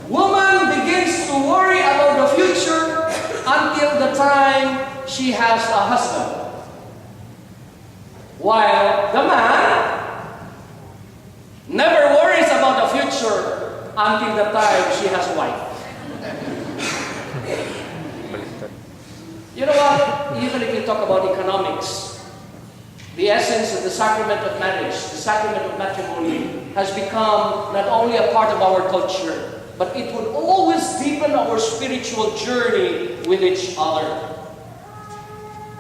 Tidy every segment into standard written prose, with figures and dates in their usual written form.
Woman begins to worry about the future until the time she has a husband. While the man never worries about the future until the time she has a wife. You know what? Even if you talk about economics, the essence of the sacrament of marriage, the sacrament of matrimony, has become not only a part of our culture, but it would always deepen our spiritual journey with each other.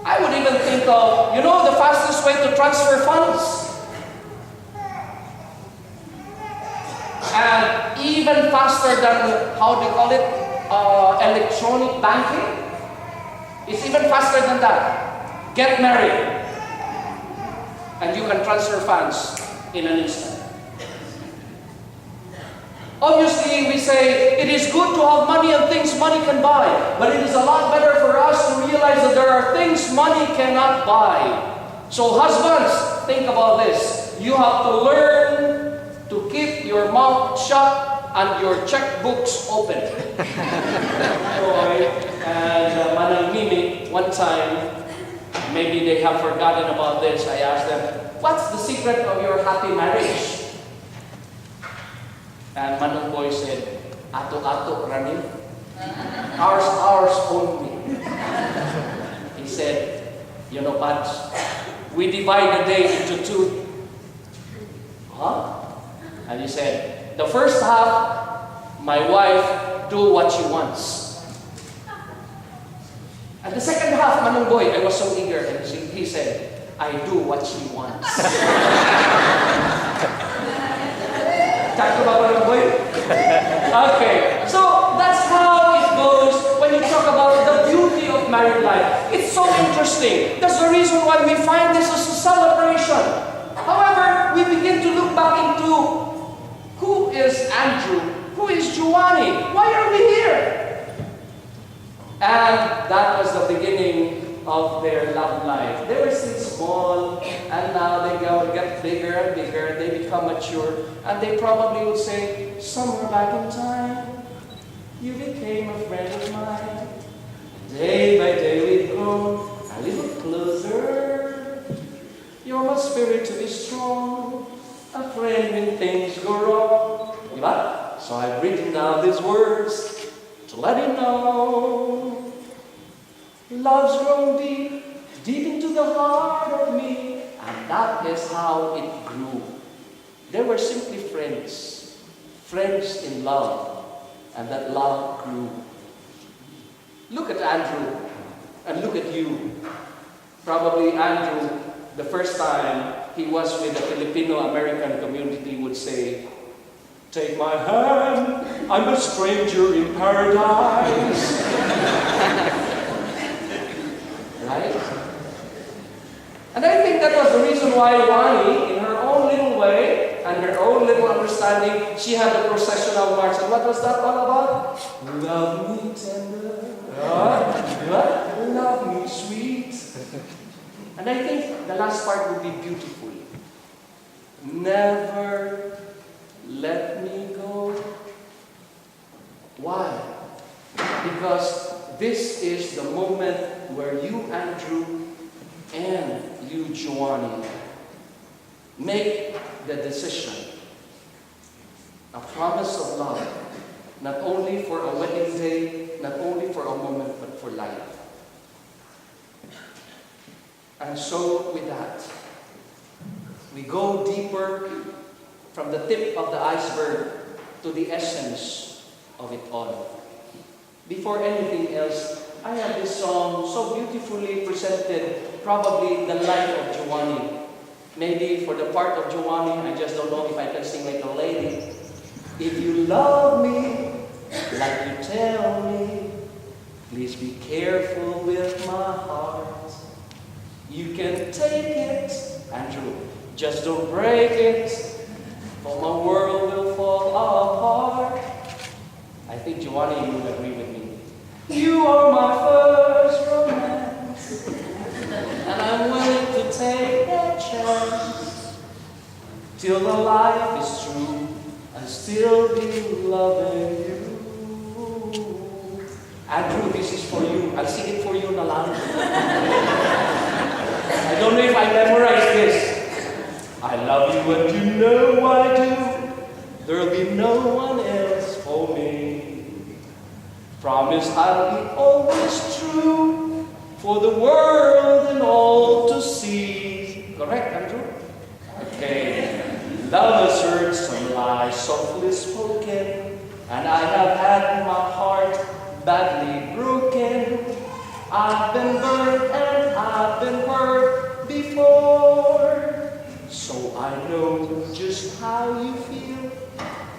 I would even think of, the fastest way to transfer funds. And even faster than, how do you call it, electronic banking. It's even faster than that. Get married. And you can transfer funds in an instant. Obviously, we say it is good to have money and things money can buy. But it is a lot better for us to realize that there are things money cannot buy. So husbands, think about this. You have to learn to keep your mouth shut and your checkbooks open. Roy and Manang Mimi, one time, maybe they have forgotten about this. I asked them, what's the secret of your happy marriage? And Manong Boy said, ato-ato rani. Ours only. He said, Pads, we divide the day into two. Huh? And he said, the first half, my wife do what she wants. And the second half, Manong Boy, I was so eager, and he said, I do what she wants. Talk about Manong Boy? Okay, so that's how it goes when you talk about the beauty of married life. It's so interesting. That's the reason why we find this as a celebration. However, we begin to look back into who is Andrew? Who is Joannee? Why are we here? And that was the beginning of their love life. They were still small, and now they get bigger and bigger, and they become mature, and they probably would say, somewhere back in time, you became a friend of mine. Day by day we've grown a little closer. You're my spirit to be strong, a friend when things go wrong. Diba? So I've written down these words to let you know. Love's grown deep, deep into the heart of me, and that is how it grew. They were simply friends, friends in love, and that love grew. Look at Andrew, and look at you. Probably Andrew, the first time he was with the Filipino-American community, would say, take my hand, I'm a stranger in paradise. Right? And I think that was the reason why Joannee, in her own little way and her own little understanding, she had the processional march. And what was that all about? Love me tender, love me sweet. And I think the last part would be beautiful. Never let me go. Why? Because this is the moment where you, Andrew, and you, Joannee, make the decision. A promise of love, not only for a wedding day, not only for a moment, but for life. And so with that, we go deeper from the tip of the iceberg to the essence of it all. Before anything else, I have this song so beautifully presented, probably the life of Joannee. Maybe for the part of Joannee, I just don't know if I can sing like a lady. If you love me, like you tell me, please be careful with my heart. You can take it, Andrew, just don't break it, for my world will fall apart. I think Joannee, you would agree with me. You are my first romance, and I'm willing to take that chance. Till the life is true, and still be loving you. Andrew, this is for you. I'll sing it for you na lang. I don't know if I memorized this. I love you and you know I do. There'll be no one else for me. Promise I'll be always true for the world and all to see. Correct, Andrew? Okay. Love has heard some lies softly spoken, and I have had my heart badly broken. I've been burned and I've been hurt before, so I know just how you feel.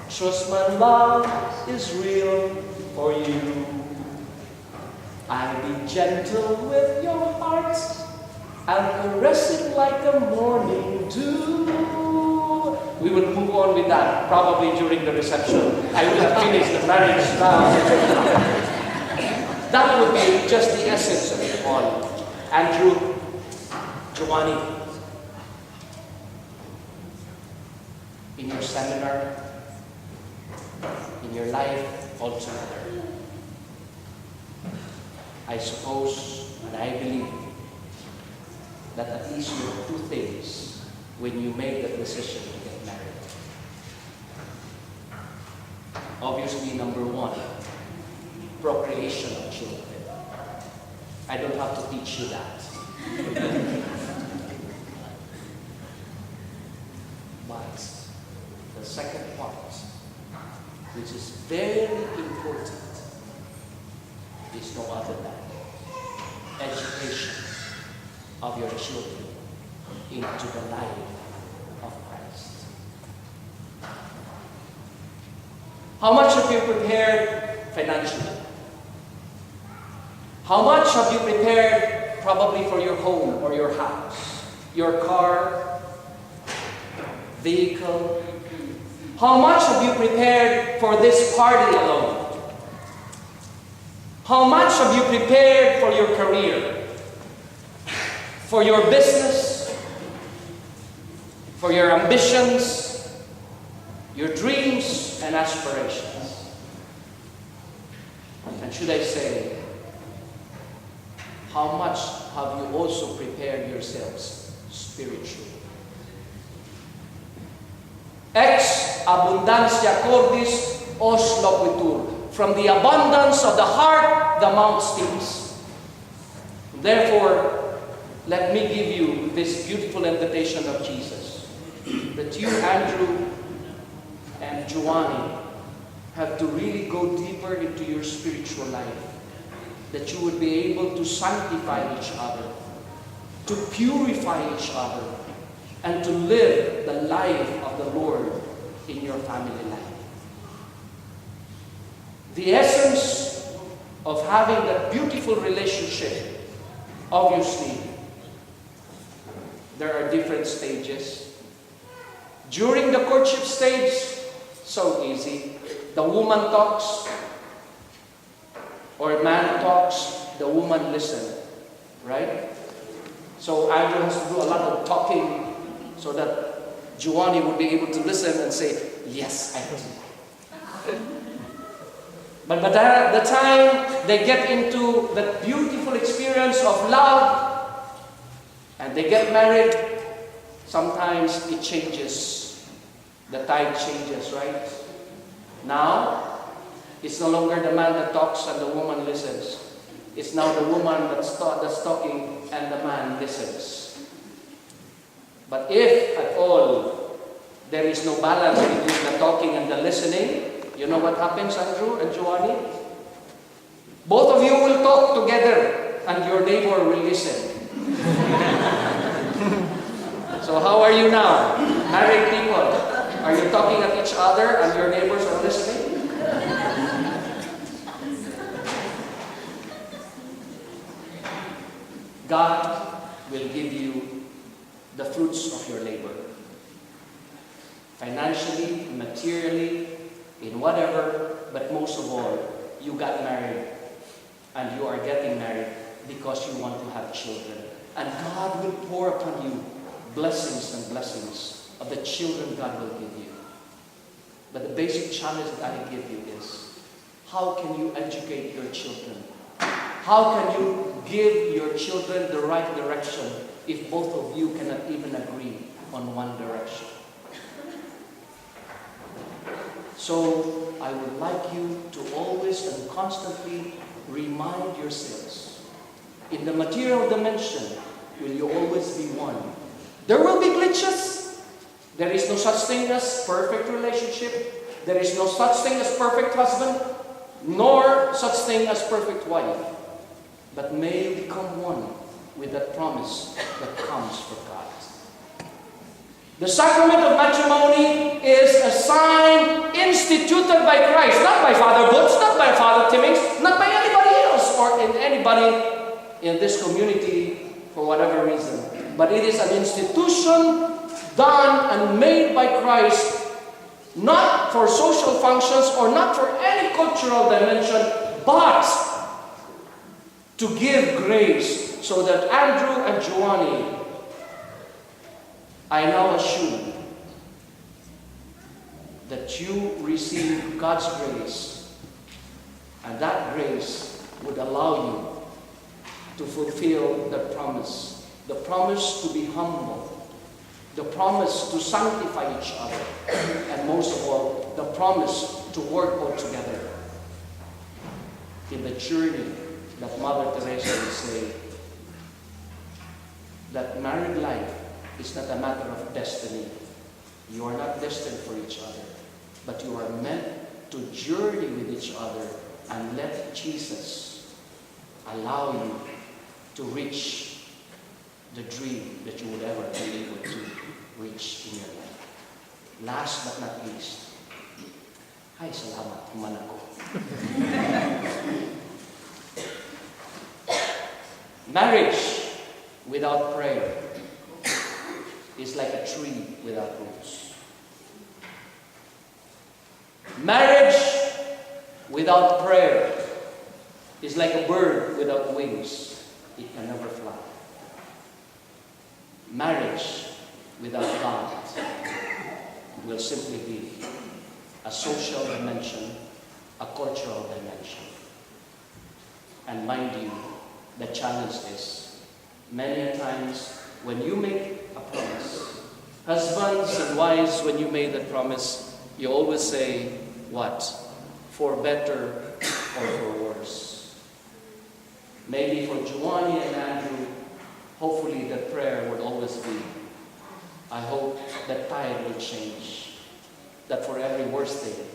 Trust my love is real for you. I'll be gentle with your heart. I'll caress it like a morning dew. We will move on with that probably during the reception. I will have finished the marriage vows. That would be just the essence of it all. Andrew, Joannee, in your seminar, in your life altogether, I suppose and I believe that at least you have two things when you make the decision to get married. Obviously, number one, procreation of children. I don't have to teach you that. But the second part, which is very important, is no other than education of your children into the life of Christ. How much have you prepared financially? How much have you prepared probably for your home or your house, your car, vehicle? How much have you prepared for this party alone? How much have you prepared for your career, for your business, for your ambitions, your dreams and aspirations? And should I say, how much have you also prepared yourselves spiritually? Ex abundancia cordis os loquitur. From the abundance of the heart, the mouth speaks. Therefore, let me give you this beautiful invitation of Jesus, that you, Andrew and Joannee, have to really go deeper into your spiritual life, that you would be able to sanctify each other, to purify each other, and to live the life of the Lord in your family life. The essence of having that beautiful relationship, obviously, there are different stages. During the courtship stage, so easy. The woman talks, or man talks, the woman listens, right? So Andrew has to do a lot of talking so that Joannee would be able to listen and say, yes, I do. But by the time they get into that beautiful experience of love and they get married, sometimes it changes. The tide changes, right? Now, it's no longer the man that talks and the woman listens. It's now the woman that's talking and the man listens. But if at all there is no balance between the talking and the listening, you know what happens, Andrew and Joannee? Both of you will talk together and your neighbor will listen. So how are you now? Married people, are you talking at each other and your neighbors are listening? God will give you the fruits of your labor. Financially, materially, in whatever, but most of all, you got married and you are getting married because you want to have children. And God will pour upon you blessings and blessings of the children God will give you. But the basic challenge that I give you is, how can you educate your children? How can you give your children the right direction if both of you cannot even agree on one direction? So I would like you to always and constantly remind yourselves, in the material dimension, will you always be one? There will be glitches. There is no such thing as perfect relationship. There is no such thing as perfect husband, nor such thing as perfect wife. But may you become one with that promise that comes from God. The sacrament of matrimony is a sign instituted by Christ, not by Father Butch, not by Father Timmings, not by anybody else or in anybody in this community for whatever reason. But it is an institution done and made by Christ, not for social functions or not for any cultural dimension, but to give grace so that Andrew and Joannee, I now assume that you receive God's grace, and that grace would allow you to fulfill the promise to be humble, the promise to sanctify each other, and most of all, the promise to work all together in the journey that Mother Teresa would say, that married life is not a matter of destiny. You are not destined for each other, but you are meant to journey with each other and let Jesus allow you to reach the dream that you would ever be able to reach in your life. Last but not least, ay, salamat, kuman ako. Marriage without prayer is like a tree without roots. Marriage without prayer is like a bird without wings. It can never fly. Marriage without God will simply be a social dimension, a cultural dimension. And mind you, the challenge is, many a times when you make a promise, husbands and wives, when you made that promise, you always say, what? For better or for worse. Maybe for Joannee and Andrew, hopefully the prayer would always be, I hope that tide will change, that for every worst thing,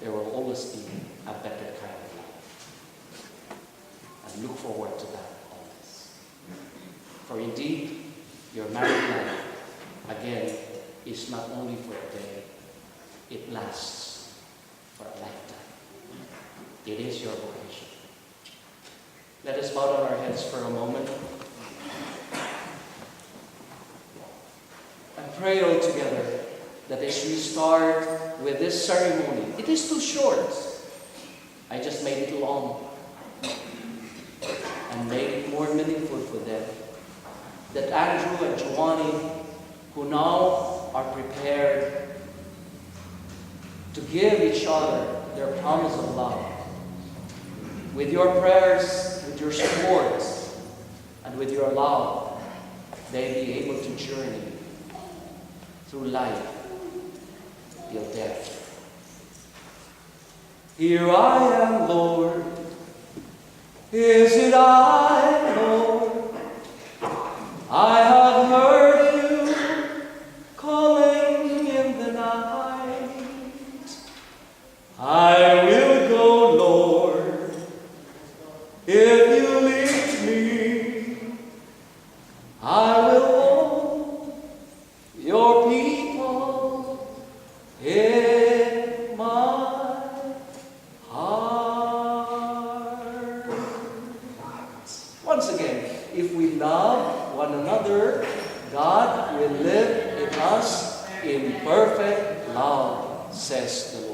there will always be a better kind of life. And look forward to that always. For indeed, your married life, again, is not only for a day, it lasts for a lifetime. It is your vocation. Let us bow down our heads for a moment and pray all together that as we start with this ceremony, it is too short. I just made it long and made it more meaningful for them. That Andrew and Joannee, who now are prepared to give each other their promise of love, with your prayers, with your support, and with your love, they be able to journey through life till death. Here I am, Lord. Is it I, Lord? I have heard you calling in the night. I will go, Lord, if you lead me. I will hold your people in my heart. Once again, if we love one another, God will live in us in perfect love, says the Lord.